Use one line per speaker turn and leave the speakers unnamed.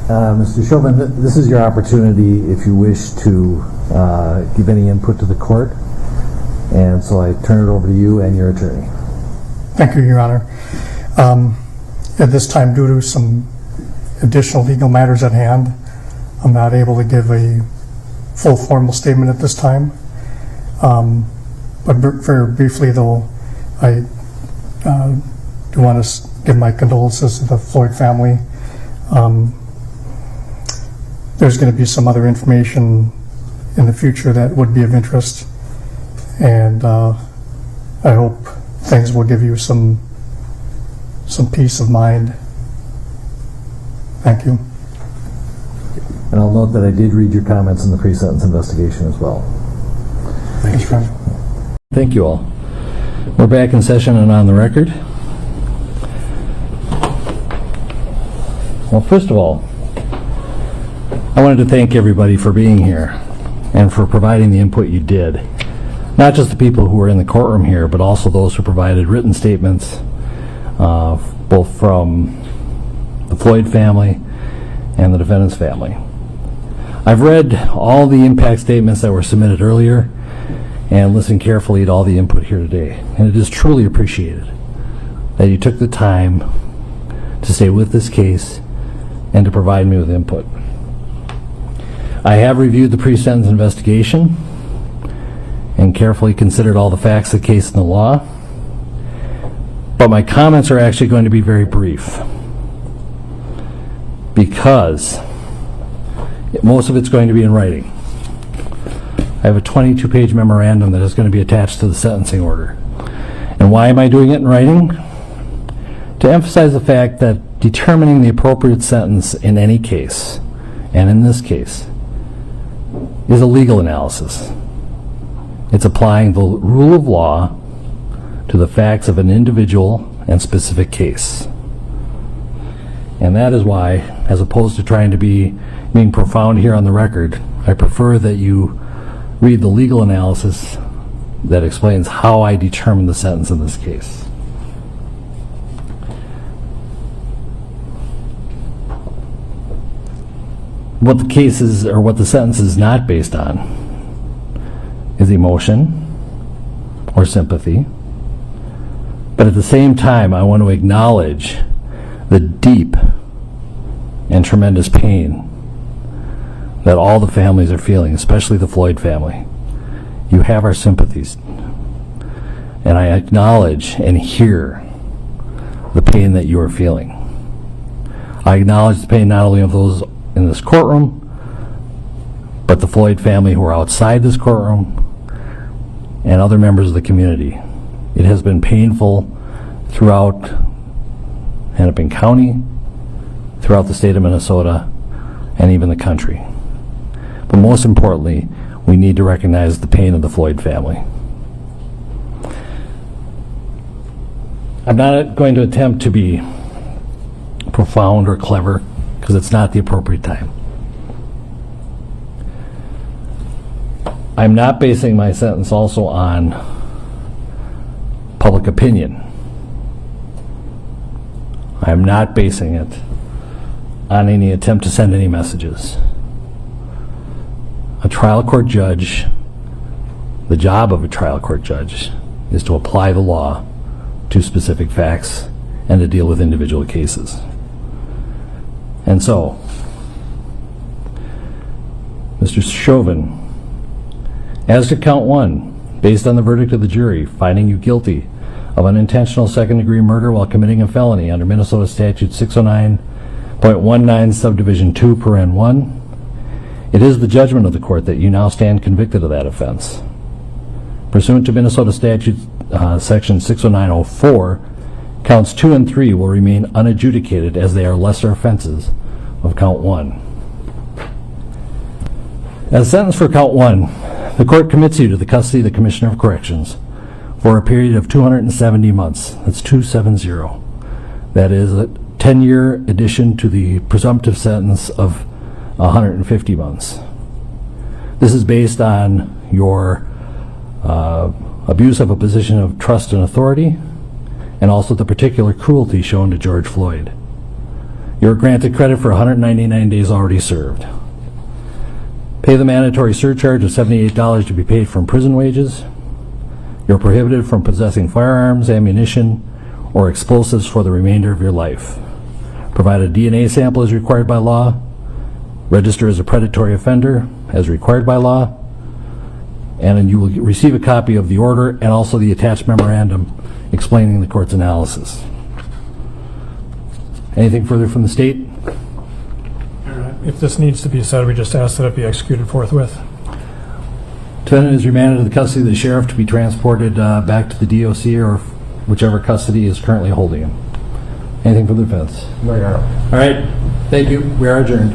Mr. Chauvin, this is your opportunity if you wish to give any input to the court, and so I turn it over to you and your attorney.
Thank you, Your Honor. At this time, due to some additional legal matters at hand, I'm not able to give a full formal statement at this time. But very briefly, though, I do want to give my condolences to the Floyd family. There's going to be some other information in the future that would be of interest, and I hope things will give you some peace of mind. Thank you.
And I'll note that I did read your comments in the pre-sentence investigation as well.
Thank you, Frank.
Thank you all. We're back in session and on the record. Well, first of all, I wanted to thank everybody for being here and for providing the input you did. Not just the people who were in the courtroom here, but also those who provided written statements, both from the Floyd family and the defendant's family. I've read all the impact statements that were submitted earlier and listened carefully to all the input here today. And it is truly appreciated that you took the time to stay with this case and to provide me with input. I have reviewed the pre-sentence investigation and carefully considered all the facts of the case and the law, but my comments are actually going to be very brief because most of it's going to be in writing. I have a 22-page memorandum that is going to be attached to the sentencing order. And why am I doing it in writing? To emphasize the fact that determining the appropriate sentence in any case, and in this case, is a legal analysis. It's applying the rule of law to the facts of an individual and specific case. And that is why, as opposed to trying to being profound here on the record, I prefer that you read the legal analysis that explains how I determined the sentence in this case. What the case is, or what the sentence is not based on, is emotion or sympathy. But at the same time, I want to acknowledge the deep and tremendous pain that all the families are feeling, especially the Floyd family. You have our sympathies. And I acknowledge and hear the pain that you are feeling. I acknowledge the pain not only of those in this courtroom, but the Floyd family who are outside this courtroom and other members of the community. It has been painful throughout Hennepin County, throughout the state of Minnesota, and even the country. But most importantly, we need to recognize the pain of the Floyd family. I'm not going to attempt to be profound or clever, because it's not the appropriate time. I'm not basing my sentence also on public opinion. I'm not basing it on any attempt to send any messages. A trial court judge, the job of a trial court judge is to apply the law to specific facts and to deal with individual cases. And so, Mr. Chauvin, as to count 1, based on the verdict of the jury finding you guilty of unintentional second-degree murder while committing a felony under Minnesota Statute 609.19 subdivision 2 paren 1, it is the judgment of the court that you now stand convicted of that offense. Pursuant to Minnesota Statute section 609.04, counts 2 and 3 will remain unadjudicated as they are lesser offenses of count 1. As sentenced for count 1, the court commits you to the custody of the Commissioner of Corrections for a period of 270 months. That's 270. That is a 10-year addition to the presumptive sentence of 150 months. This is based on your abuse of a position of trust and authority, and also the particular cruelty shown to George Floyd. You're granted credit for 199 days already served. Pay the mandatory surcharge of $78 to be paid from prison wages. You're prohibited from possessing firearms, ammunition, or explosives for the remainder of your life. Provide a DNA sample as required by law. Register as a predatory offender as required by law. And then you will receive a copy of the order and also the attached memorandum explaining the court's analysis. Anything further from the state?
If this needs to be said, we just ask that it be executed forthwith.
Defendant is remanded to the custody of the sheriff to be transported back to the DOC or whichever custody is currently holding him. Anything for the defense?
No, Your Honor.
All right. Thank you. We are adjourned.